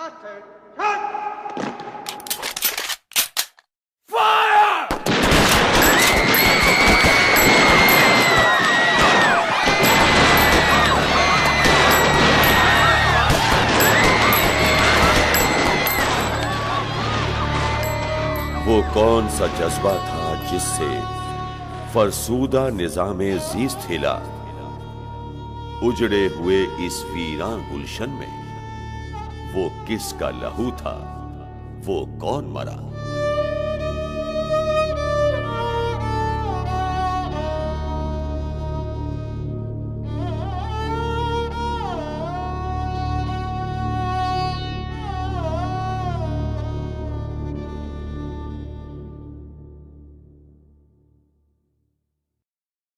वो कौन सा जज्बा था जिससे फरसूदा निजामे ज़ीस्त हिला, उजड़े हुए इस वीरान गुलशन में वो किसका लहू था, वो कौन मरा।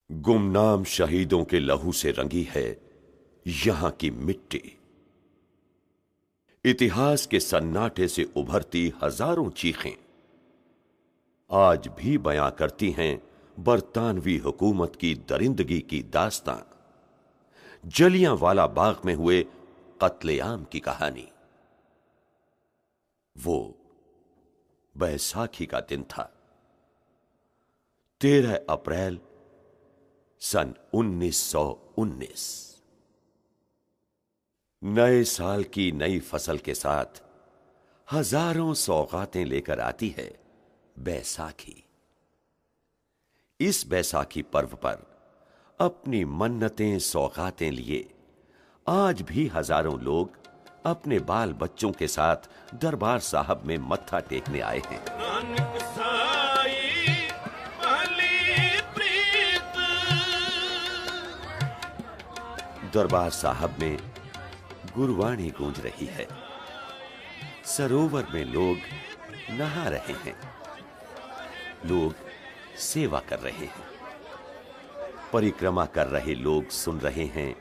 गुमनाम शहीदों के लहू से रंगी है यहां की मिट्टी। इतिहास के सन्नाटे से उभरती हजारों चीखें आज भी बयां करती हैं बरतानवी हुकूमत की दरिंदगी की दास्तां, जलियांवाला बाग में हुए कत्लेआम की कहानी। वो बैसाखी का दिन था, 13 अप्रैल सन 1919। नए साल की नई फसल के साथ हजारों सौगातें लेकर आती है बैसाखी। इस बैसाखी पर्व पर अपनी मन्नतें सौगातें लिए आज भी हजारों लोग अपने बाल बच्चों के साथ दरबार साहब में मत्था टेकने आए हैं। दरबार साहब में गुरबाणी गूंज रही है, सरोवर में लोग नहा रहे हैं, लोग सेवा कर रहे हैं, परिक्रमा कर रहे लोग सुन रहे हैं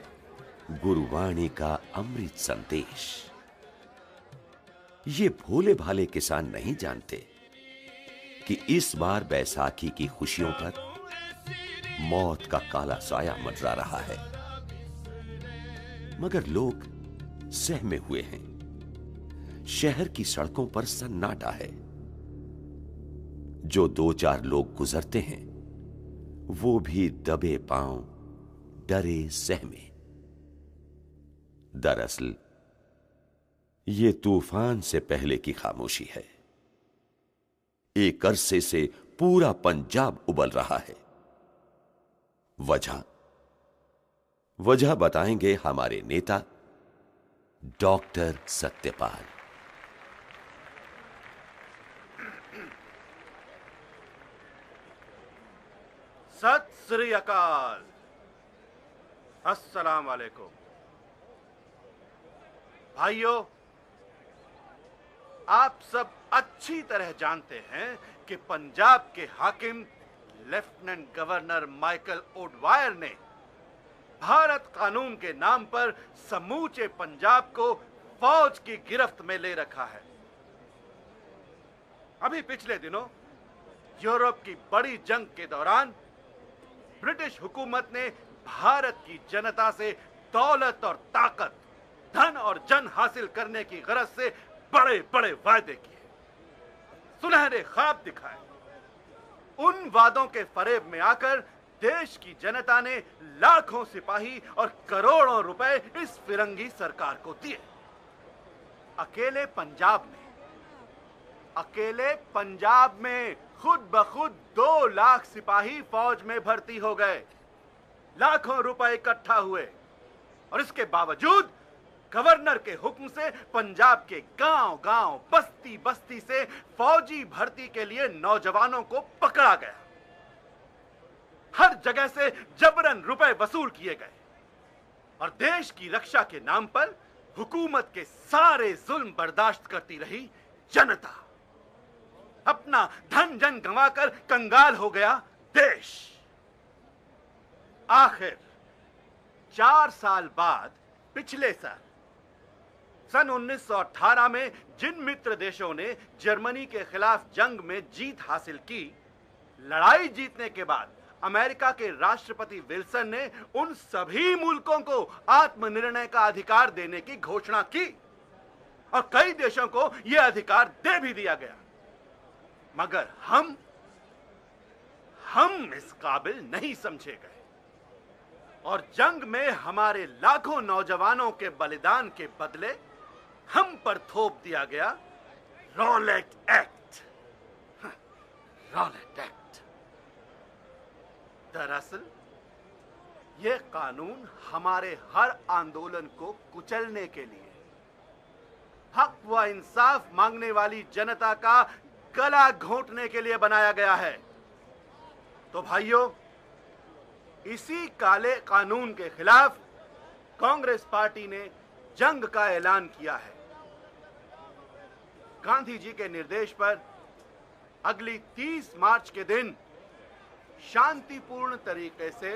गुरबाणी का अमृत संदेश। ये भोले भाले किसान नहीं जानते कि इस बार बैसाखी की खुशियों पर मौत का काला साया मंडरा रहा है, मगर लोग सहमे हुए हैं। शहर की सड़कों पर सन्नाटा है। जो 2-4 लोग गुजरते हैं वो भी दबे पांव, डरे सहमे। दरअसल ये तूफान से पहले की खामोशी है। एक अरसे से पूरा पंजाब उबल रहा है। वजह बताएंगे हमारे नेता डॉक्टर सत्यपाल। सत श्री अकाल, अस्सलाम वालेकुम। भाइयों, आप सब अच्छी तरह जानते हैं कि पंजाब के हाकिम लेफ्टिनेंट गवर्नर माइकल ओडवायर ने भारत कानून के नाम पर समूचे पंजाब को फौज की गिरफ्त में ले रखा है। अभी पिछले दिनों यूरोप की बड़ी जंग के दौरान ब्रिटिश हुकूमत ने भारत की जनता से दौलत और ताकत, धन और जन हासिल करने की गरज से बड़े बड़े वादे किए, सुनहरे ख्वाब दिखाए। उन वादों के फरेब में आकर देश की जनता ने लाखों सिपाही और करोड़ों रुपए इस फिरंगी सरकार को दिए। अकेले पंजाब में खुद ब खुद 2 लाख सिपाही फौज में भर्ती हो गए, लाखों रुपए इकट्ठा हुए, और इसके बावजूद गवर्नर के हुक्म से पंजाब के गांव-गांव, बस्ती-बस्ती से फौजी भर्ती के लिए नौजवानों को पकड़ा गया। हर जगह से जबरन रुपए वसूल किए गए और देश की रक्षा के नाम पर हुकूमत के सारे जुल्म बर्दाश्त करती रही जनता। अपना धन जन गंवाकर कंगाल हो गया देश। आखिर 4 साल बाद पिछले साल सन 1918 में जिन मित्र देशों ने जर्मनी के खिलाफ जंग में जीत हासिल की, लड़ाई जीतने के बाद अमेरिका के राष्ट्रपति विल्सन ने उन सभी मुल्कों को आत्मनिर्णय का अधिकार देने की घोषणा की। और कई देशों को यह अधिकार दे भी दिया गया, मगर हम इस काबिल नहीं समझे गए और जंग में हमारे लाखों नौजवानों के बलिदान के बदले हम पर थोप दिया गया रॉलेट एक्ट। Rowlatt act. दरअसल यह कानून हमारे हर आंदोलन को कुचलने के लिए, हक व इंसाफ मांगने वाली जनता का गला घोंटने के लिए बनाया गया है। तो भाइयों, इसी काले कानून के खिलाफ कांग्रेस पार्टी ने जंग का ऐलान किया है। गांधी जी के निर्देश पर अगली 30 मार्च के दिन शांतिपूर्ण तरीके से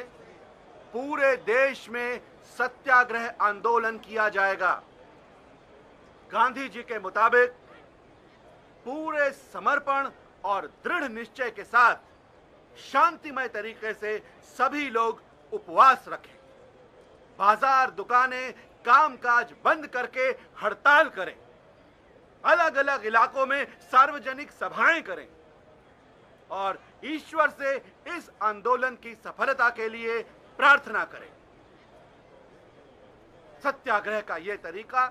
पूरे देश में सत्याग्रह आंदोलन किया जाएगा। गांधी जी के मुताबिक पूरे समर्पण और दृढ़ निश्चय के साथ शांतिमय तरीके से सभी लोग उपवास रखें, बाजार दुकानें कामकाज बंद करके हड़ताल करें, अलग अलग इलाकों में सार्वजनिक सभाएं करें और ईश्वर से इस आंदोलन की सफलता के लिए प्रार्थना करें। सत्याग्रह का यह तरीका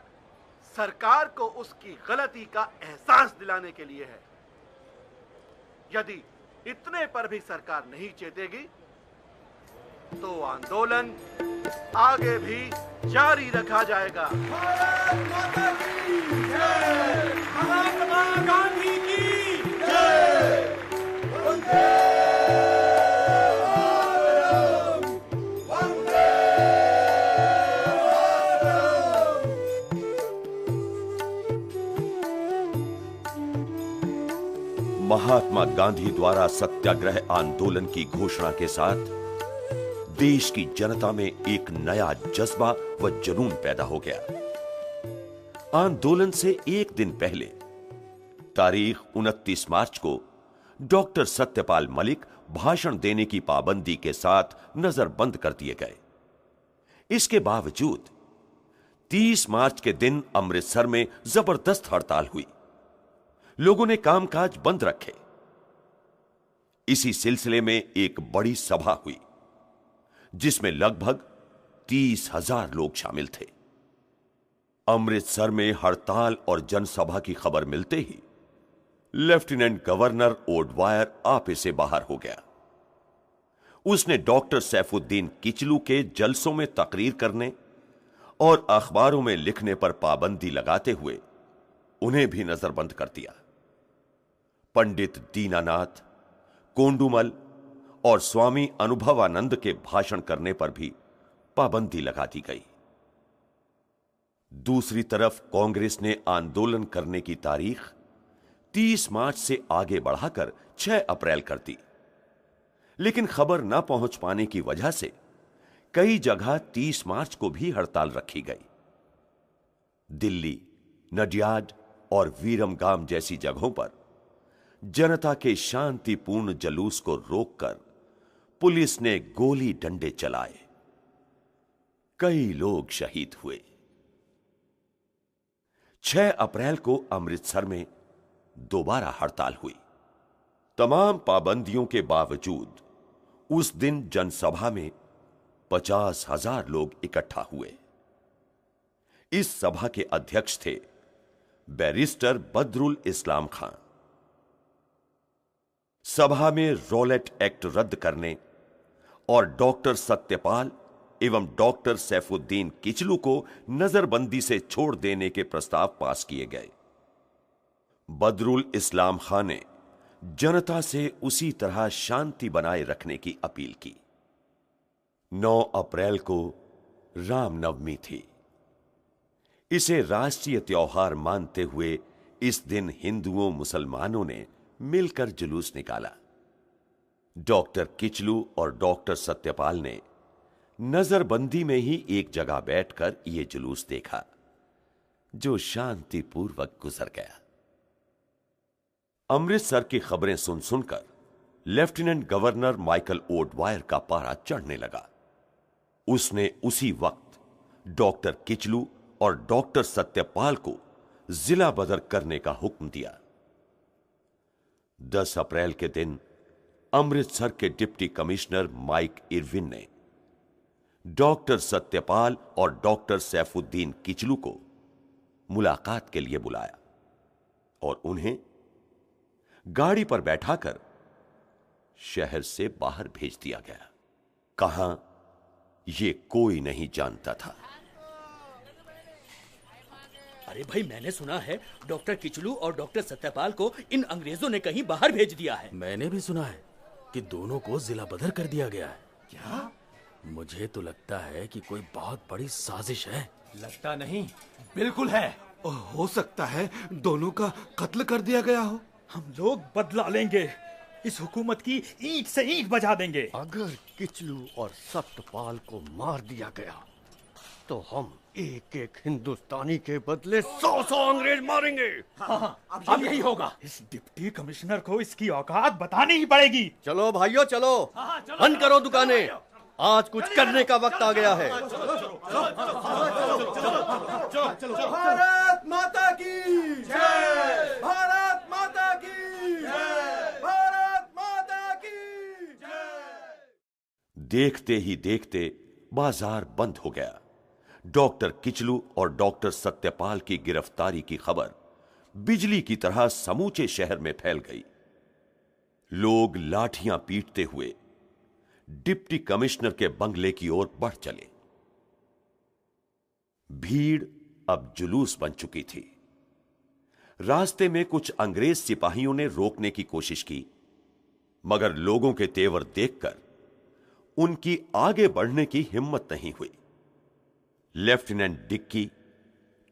सरकार को उसकी गलती का एहसास दिलाने के लिए है। यदि इतने पर भी सरकार नहीं चेतेगी तो आंदोलन आगे भी जारी रखा जाएगा। भारत माता की जय, महात्मा गांधी की जय। वंदे मातरम, वंदे मातरम। महात्मा गांधी द्वारा सत्याग्रह आंदोलन की घोषणा के साथ देश की जनता में एक नया जज्बा व जुनून पैदा हो गया। आंदोलन से एक दिन पहले तारीख 29 मार्च को डॉक्टर सत्यपाल मलिक भाषण देने की पाबंदी के साथ नजरबंद कर दिए गए। इसके बावजूद 30 मार्च के दिन अमृतसर में जबरदस्त हड़ताल हुई। लोगों ने कामकाज बंद रखे। इसी सिलसिले में एक बड़ी सभा हुई जिसमें लगभग 30,000 लोग शामिल थे। अमृतसर में हड़ताल और जनसभा की खबर मिलते ही लेफ्टिनेंट गवर्नर ओडवायर आपे से बाहर हो गया। उसने डॉक्टर सैफुद्दीन किचलू के जलसों में तकरीर करने और अखबारों में लिखने पर पाबंदी लगाते हुए उन्हें भी नजरबंद कर दिया। पंडित दीनानाथ, कोंडूमल और स्वामी अनुभवानंद के भाषण करने पर भी पाबंदी लगा दी गई। दूसरी तरफ कांग्रेस ने आंदोलन करने की तारीख 30 मार्च से आगे बढ़ाकर 6 अप्रैल कर दी, लेकिन खबर न पहुंच पाने की वजह से कई जगह 30 मार्च को भी हड़ताल रखी गई। दिल्ली, नडियाड और वीरमगाम जैसी जगहों पर जनता के शांतिपूर्ण जुलूस को रोककर पुलिस ने गोली डंडे चलाए। कई लोग शहीद हुए। 6 अप्रैल को अमृतसर में दोबारा हड़ताल हुई। तमाम पाबंदियों के बावजूद उस दिन जनसभा में 50,000 लोग इकट्ठा हुए। इस सभा के अध्यक्ष थे बैरिस्टर बदरुल इस्लाम खां। सभा में रॉलेट एक्ट रद्द करने और डॉक्टर सत्यपाल एवं डॉक्टर सैफुद्दीन किचलू को नजरबंदी से छोड़ देने के प्रस्ताव पास किए गए। बदरुल इस्लाम खां ने जनता से उसी तरह शांति बनाए रखने की अपील की। 9 अप्रैल को रामनवमी थी। इसे राष्ट्रीय त्योहार मानते हुए इस दिन हिंदुओं मुसलमानों ने मिलकर जुलूस निकाला। डॉक्टर किचलू और डॉक्टर सत्यपाल ने नजरबंदी में ही एक जगह बैठकर यह जुलूस देखा, जो शांतिपूर्वक गुजर गया। अमृतसर की खबरें सुन सुनकर लेफ्टिनेंट गवर्नर माइकल ओडवायर का पारा चढ़ने लगा। उसने उसी वक्त डॉक्टर किचलू और डॉक्टर सत्यपाल को जिला बदर करने का हुक्म दिया। 10 अप्रैल के दिन अमृतसर के डिप्टी कमिश्नर माइक इरविन ने डॉक्टर सत्यपाल और डॉक्टर सैफुद्दीन किचलू को मुलाकात के लिए बुलाया और उन्हें गाड़ी पर बैठाकर शहर से बाहर भेज दिया गया। कहां, यह कोई नहीं जानता था। अरे भाई, मैंने सुना है डॉक्टर किचलू और डॉक्टर सत्यपाल को इन अंग्रेजों ने कहीं बाहर भेज दिया है। मैंने भी सुना है कि दोनों को जिला बदर कर दिया गया है। क्या? मुझे तो लगता है कि कोई बहुत बड़ी साजिश है। लगता नहीं, बिल्कुल है। हो सकता है दोनों का कत्ल कर दिया गया हो। हम लोग बदला लेंगे, इस हुकूमत की ईंट से ईंट बजा देंगे। अगर किचलू और सत्यपाल को मार दिया गया तो हम एक एक हिंदुस्तानी के बदले 100 अंग्रेज मारेंगे। अब यही होगा। इस डिप्टी कमिश्नर को इसकी औकात बतानी ही पड़ेगी। चलो भाइयों, चलो बंद करो दुकानें, आज कुछ करने का वक्त आ गया है। भारत माता की जय, भारत माता की जय, भारत माता की जय। देखते ही देखते बाजार बंद हो गया। डॉक्टर किचलू और डॉक्टर सत्यपाल की गिरफ्तारी की खबर बिजली की तरह समूचे शहर में फैल गई। लोग लाठियां पीटते हुए डिप्टी कमिश्नर के बंगले की ओर बढ़ चले। भीड़ अब जुलूस बन चुकी थी। रास्ते में कुछ अंग्रेज सिपाहियों ने रोकने की कोशिश की, मगर लोगों के तेवर देखकर उनकी आगे बढ़ने की हिम्मत नहीं हुई। लेफ्टिनेंट डिक्की,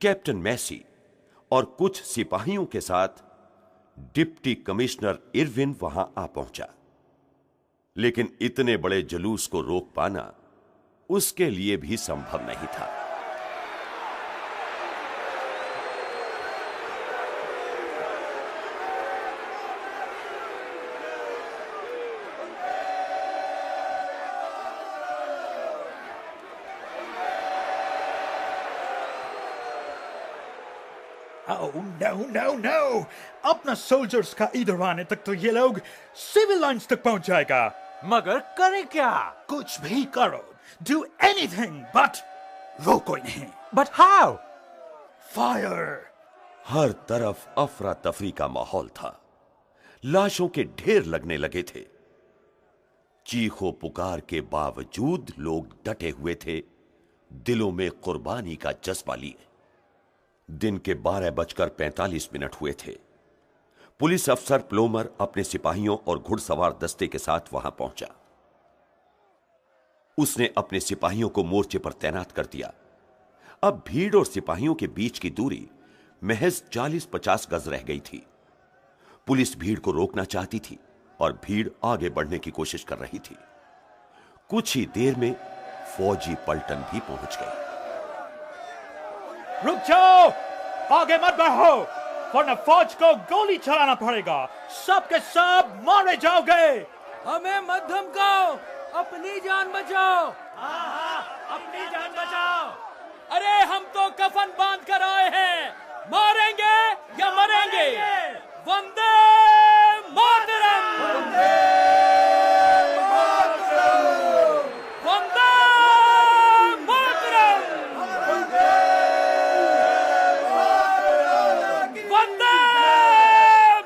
कैप्टन मैसी और कुछ सिपाहियों के साथ डिप्टी कमिश्नर इरविन वहां आ पहुंचा, लेकिन इतने बड़े जुलूस को रोक पाना उसके लिए भी संभव नहीं था। नो, अपना सोल्जर्स का इधर आने तक तो ये लोग सिविल लाइंस तक पहुंच जाएगा। मगर करें क्या? कुछ भी करो, डू एनीथिंग, बट रोको नहीं। But how? फायर। हर तरफ अफरा तफरी का माहौल था। लाशों के ढेर लगने लगे थे। चीखों पुकार के बावजूद लोग डटे हुए थे, दिलों में कुर्बानी का जज्बा लिए। दिन के 12:45 हुए थे। पुलिस अफसर प्लोमर अपने सिपाहियों और घुड़सवार दस्ते के साथ वहां पहुंचा। उसने अपने सिपाहियों को मोर्चे पर तैनात कर दिया। अब भीड़ और सिपाहियों के बीच की दूरी महज 40-50 गज रह गई थी। पुलिस भीड़ को रोकना चाहती थी और भीड़ आगे बढ़ने की कोशिश कर रही थी। कुछ ही देर में फौजी पलटन भी पहुंच गई। रुक जाओ, आगे मत बढ़ो, वरना फौज को गोली चलाना पड़ेगा। सब के सब मारे जाओगे। हमें मत धमकाओ, अपनी जान बचाओ। अपनी जान बचाओ। अरे हम तो कफन बांध कर आए हैं, मारेंगे या मरेंगे। वंदे मातरम। वंदे मातरम। वंदे मातरम। वंदे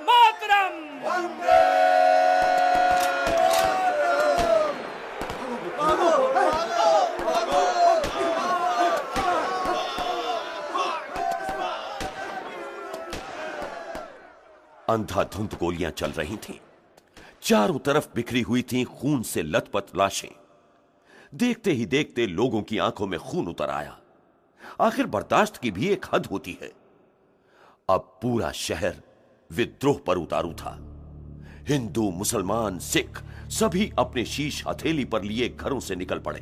मातरम। अंधाधुंध गोलियां चल रही थीं। चारों तरफ बिखरी हुई थीं खून से लथपथ लाशें। देखते ही देखते लोगों की आंखों में खून उतर आया। आखिर बर्दाश्त की भी एक हद होती है। अब पूरा शहर विद्रोह पर उतारू था। हिंदू, मुसलमान, सिख सभी अपने शीश हथेली पर लिए घरों से निकल पड़े।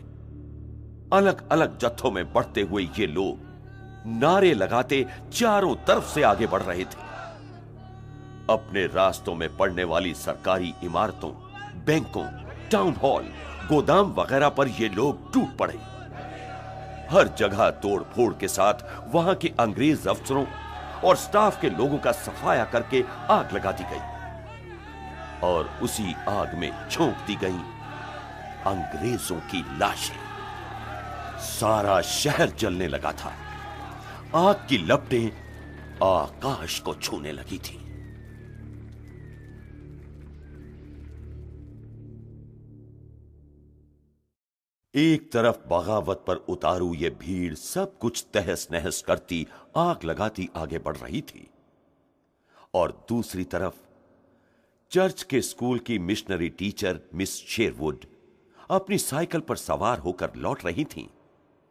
अलग अलग जत्थों में बढ़ते हुए ये लोग नारे लगाते चारों तरफ से आगे बढ़ रहे थे। अपने रास्तों में पड़ने वाली सरकारी इमारतों, बैंकों, टाउन हॉल, गोदाम वगैरह पर ये लोग टूट पड़े। हर जगह तोड़ फोड़ के साथ वहां के अंग्रेज अफसरों और स्टाफ के लोगों का सफाया करके आग लगा दी गई और उसी आग में झोंक दी गई अंग्रेजों की लाशें। सारा शहर जलने लगा था। आग की लपटें आकाश को छूने लगी थी। एक तरफ बगावत पर उतारू ये भीड़ सब कुछ तहस नहस करती, आग लगाती आगे बढ़ रही थी, और दूसरी तरफ चर्च के स्कूल की मिशनरी टीचर मिस शेरवुड अपनी साइकिल पर सवार होकर लौट रही थीं।